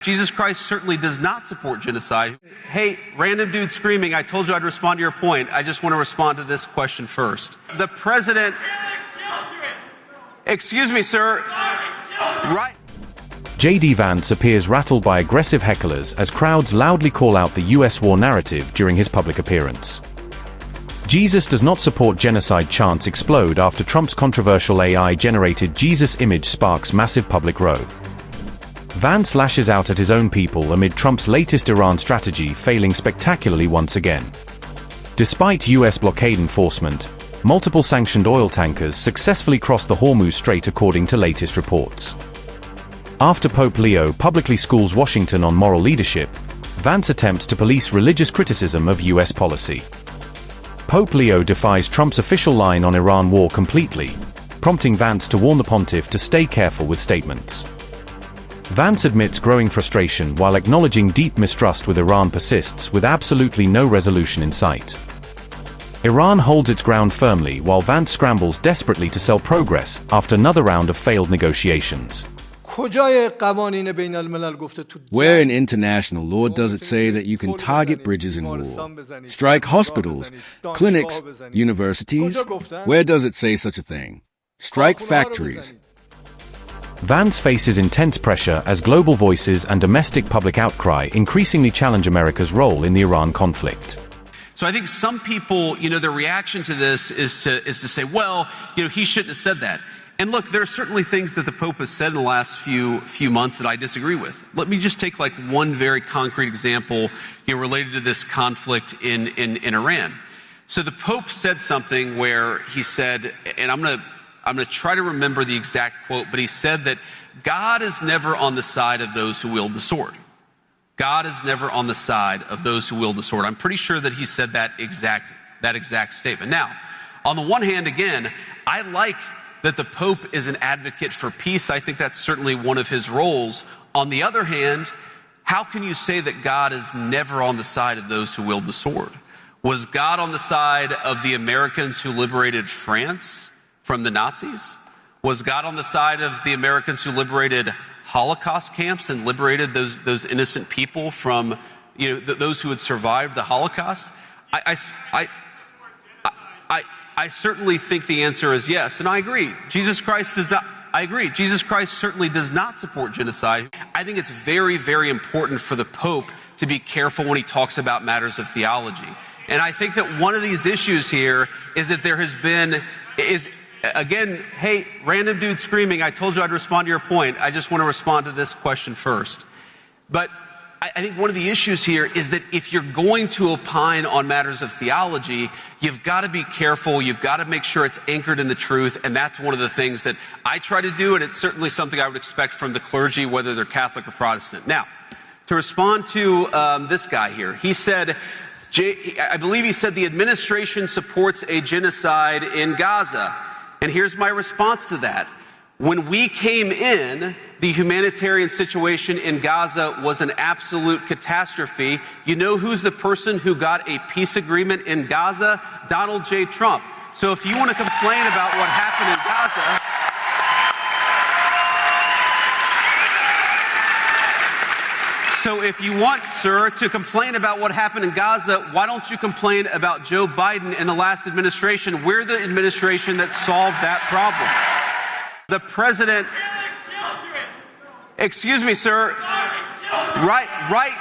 Jesus Christ certainly does not support genocide. Hey, random dude screaming, I told you I'd respond to your point. I just want to respond to this question first. The president... Excuse me, sir. Right. J.D. Vance appears rattled by aggressive hecklers as crowds loudly call out the U.S. war narrative during his public appearance. Jesus does not support genocide chants explode after Trump's controversial AI-generated Jesus image sparks massive public row. Vance lashes out at his own people amid Trump's latest Iran strategy failing spectacularly once again. Despite U.S. blockade enforcement, multiple sanctioned oil tankers successfully crossed the Hormuz Strait according to latest reports. After Pope Leo publicly schools Washington on moral leadership, Vance attempts to police religious criticism of U.S. policy. Pope Leo defies Trump's official line on Iran war completely, prompting Vance to warn the pontiff to stay careful with statements. Vance admits growing frustration while acknowledging deep mistrust with Iran persists with absolutely no resolution in sight. Iran holds its ground firmly while Vance scrambles desperately to sell progress after another round of failed negotiations. Where in international law does it say that you can target bridges in war, strike hospitals, clinics, universities? Where does it say such a thing? Strike factories. Vance faces intense pressure as global voices and domestic public outcry increasingly challenge America's role in the Iran conflict. So I think some people, their reaction to this is to say, well, he shouldn't have said that. And look, there are certainly things that the Pope has said in the last few months that I disagree with. Let me just take one very concrete example, related to this conflict in Iran. So the Pope said something where he said, and I'm going to try to remember the exact quote, but he said that God is never on the side of those who wield the sword. God is never on the side of those who wield the sword. I'm pretty sure that he said that exact statement. Now, on the one hand, again, I like that the Pope is an advocate for peace. I think that's certainly one of his roles. On the other hand, how can you say that God is never on the side of those who wield the sword? Was God on the side of the Americans who liberated France from the Nazis? Was God on the side of the Americans who liberated Holocaust camps and liberated those innocent people from, those who had survived the Holocaust? I certainly think the answer is yes, and I agree. Jesus Christ does not. I agree. Jesus Christ certainly does not support genocide. I think it's very, very important for the Pope to be careful when he talks about matters of theology. And I think that one of these issues here is that there has been, again, hey, random dude screaming, I told you I'd respond to your point. I just want to respond to this question first. But I think one of the issues here is that if you're going to opine on matters of theology, you've got to be careful. You've got to make sure it's anchored in the truth. And that's one of the things that I try to do. And it's certainly something I would expect from the clergy, whether they're Catholic or Protestant. Now, to respond to this guy here, he said, I believe he said the administration supports a genocide in Gaza. And here's my response to that. When we came in, the humanitarian situation in Gaza was an absolute catastrophe. You know who's the person who got a peace agreement in Gaza? Donald J. Trump. So if you want to complain about what happened in Gaza, so if you want, sir, to complain about what happened in Gaza, why don't you complain about Joe Biden and the last administration? We're the administration that solved that problem. The president... Excuse me, sir. Right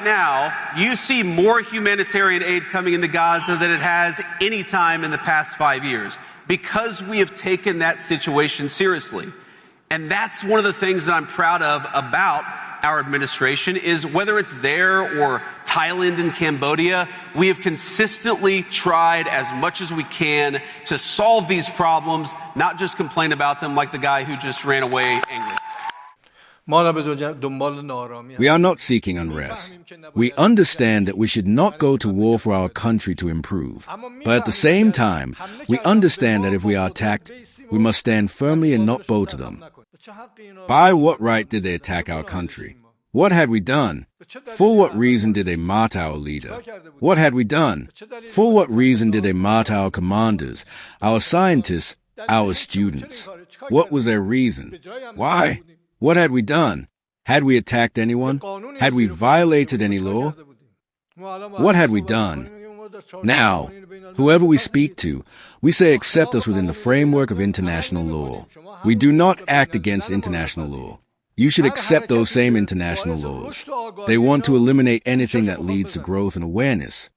now, you see more humanitarian aid coming into Gaza than it has any time in the past 5 years because we have taken that situation seriously. And that's one of the things that I'm proud of about our administration is whether it's there or Thailand and Cambodia, we have consistently tried as much as we can to solve these problems, not just complain about them like the guy who just ran away angry. We are not seeking unrest. We understand that we should not go to war for our country to improve. But at the same time, we understand that if we are attacked, we must stand firmly and not bow to them. By what right did they attack our country? What had we done? For what reason did they martyr our leader? What had we done? For what reason did they martyr our commanders, our scientists, our students? What was their reason? Why? What had we done? Had we attacked anyone? Had we violated any law? What had we done? Now, whoever we speak to, we say accept us within the framework of international law. We do not act against international law. You should accept those same international laws. They want to eliminate anything that leads to growth and awareness.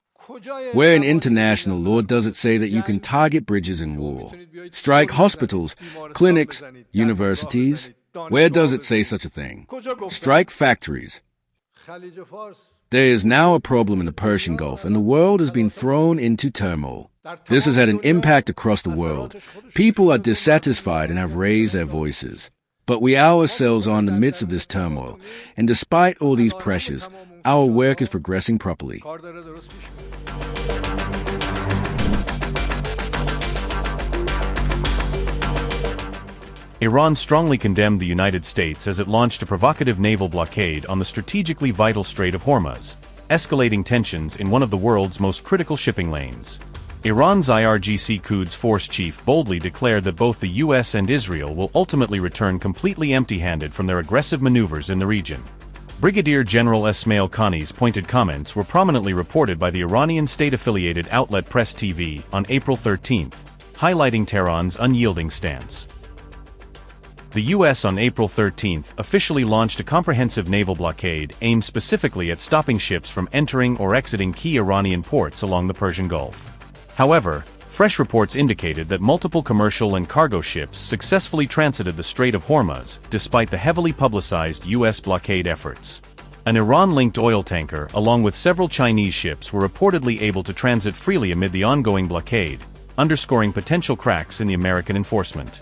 Where in international law does it say that you can target bridges in war, strike hospitals, clinics, universities? Where does it say such a thing? Strike factories. There is now a problem in the Persian Gulf, and the world has been thrown into turmoil. This has had an impact across the world. People are dissatisfied and have raised their voices. But we ourselves are in the midst of this turmoil, and despite all these pressures, our work is progressing properly. Iran strongly condemned the United States as it launched a provocative naval blockade on the strategically vital Strait of Hormuz, escalating tensions in one of the world's most critical shipping lanes. Iran's IRGC Quds Force chief boldly declared that both the US and Israel will ultimately return completely empty-handed from their aggressive maneuvers in the region. Brigadier General Esmail Qani's pointed comments were prominently reported by the Iranian state-affiliated outlet Press TV on April 13, highlighting Tehran's unyielding stance. The U.S. on April 13 officially launched a comprehensive naval blockade aimed specifically at stopping ships from entering or exiting key Iranian ports along the Persian Gulf. However, fresh reports indicated that multiple commercial and cargo ships successfully transited the Strait of Hormuz despite the heavily publicized U.S. blockade efforts. An Iran-linked oil tanker along with several Chinese ships were reportedly able to transit freely amid the ongoing blockade, underscoring potential cracks in the American enforcement.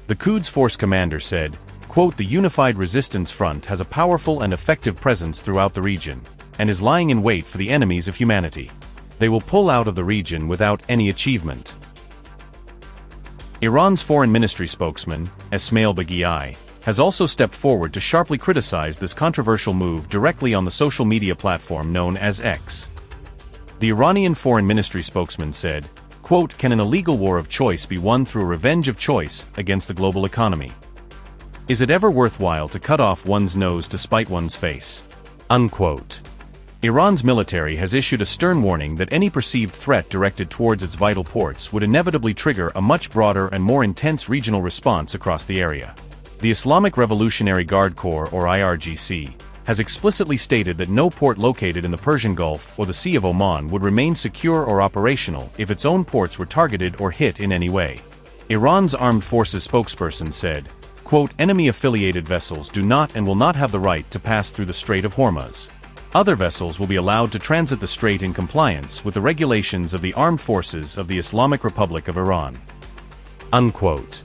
The Quds Force commander said, quote, "The Unified Resistance Front has a powerful and effective presence throughout the region, and is lying in wait for the enemies of humanity. They will pull out of the region without any achievement." Iran's foreign ministry spokesman, Esmail Baghai, has also stepped forward to sharply criticize this controversial move directly on the social media platform known as X. The Iranian foreign ministry spokesman said, quote, "Can an illegal war of choice be won through a revenge of choice against the global economy? Is it ever worthwhile to cut off one's nose to spite one's face?" Unquote. Iran's military has issued a stern warning that any perceived threat directed towards its vital ports would inevitably trigger a much broader and more intense regional response across the area. The Islamic Revolutionary Guard Corps, or IRGC, has explicitly stated that no port located in the Persian Gulf or the Sea of Oman would remain secure or operational if its own ports were targeted or hit in any way. Iran's armed forces spokesperson said, quote, "Enemy-affiliated vessels do not and will not have the right to pass through the Strait of Hormuz. Other vessels will be allowed to transit the strait in compliance with the regulations of the Armed Forces of the Islamic Republic of Iran." Unquote.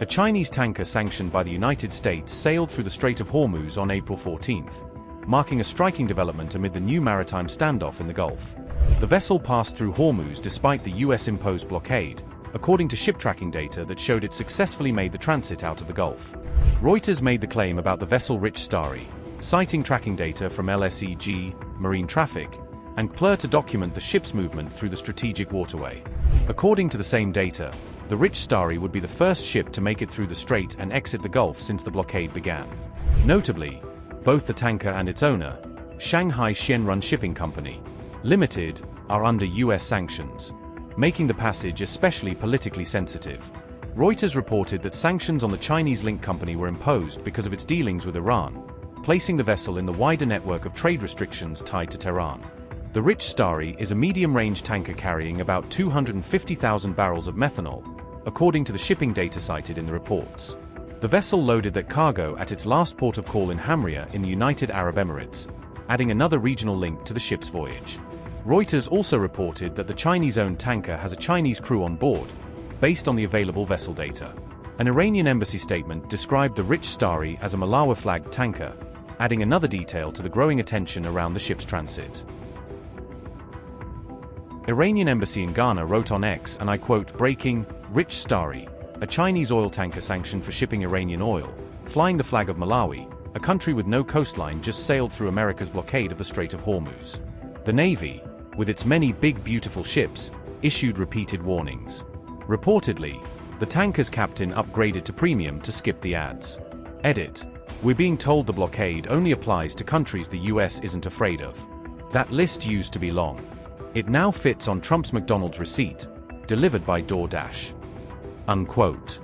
A Chinese tanker sanctioned by the United States sailed through the Strait of Hormuz on April 14, marking a striking development amid the new maritime standoff in the Gulf. The vessel passed through Hormuz despite the US-imposed blockade, according to ship tracking data that showed it successfully made the transit out of the Gulf. Reuters made the claim about the vessel Rich Starry, citing tracking data from LSEG, Marine Traffic, and PLR to document the ship's movement through the strategic waterway. According to the same data, the Rich Starry would be the first ship to make it through the strait and exit the Gulf since the blockade began. Notably, both the tanker and its owner, Shanghai Xianrun Shipping Company, Limited, are under US sanctions, making the passage especially politically sensitive. Reuters reported that sanctions on the Chinese-linked company were imposed because of its dealings with Iran, placing the vessel in the wider network of trade restrictions tied to Tehran. The Rich Starry is a medium-range tanker carrying about 250,000 barrels of methanol, according to the shipping data cited in the reports. The vessel loaded that cargo at its last port of call in Hamria in the United Arab Emirates, adding another regional link to the ship's voyage. Reuters also reported that the Chinese-owned tanker has a Chinese crew on board, based on the available vessel data. An Iranian embassy statement described the Rich Starry as a Malawi-flagged tanker, adding another detail to the growing attention around the ship's transit. Iranian embassy in Ghana wrote on X, and I quote, "Breaking, Rich Starry, a Chinese oil tanker sanctioned for shipping Iranian oil, flying the flag of Malawi, a country with no coastline, just sailed through America's blockade of the Strait of Hormuz." The Navy, with its many big beautiful ships, issued repeated warnings. Reportedly, the tanker's captain upgraded to premium to skip the ads. Edit. We're being told the blockade only applies to countries the US isn't afraid of. That list used to be long. It now fits on Trump's McDonald's receipt, delivered by DoorDash. Unquote.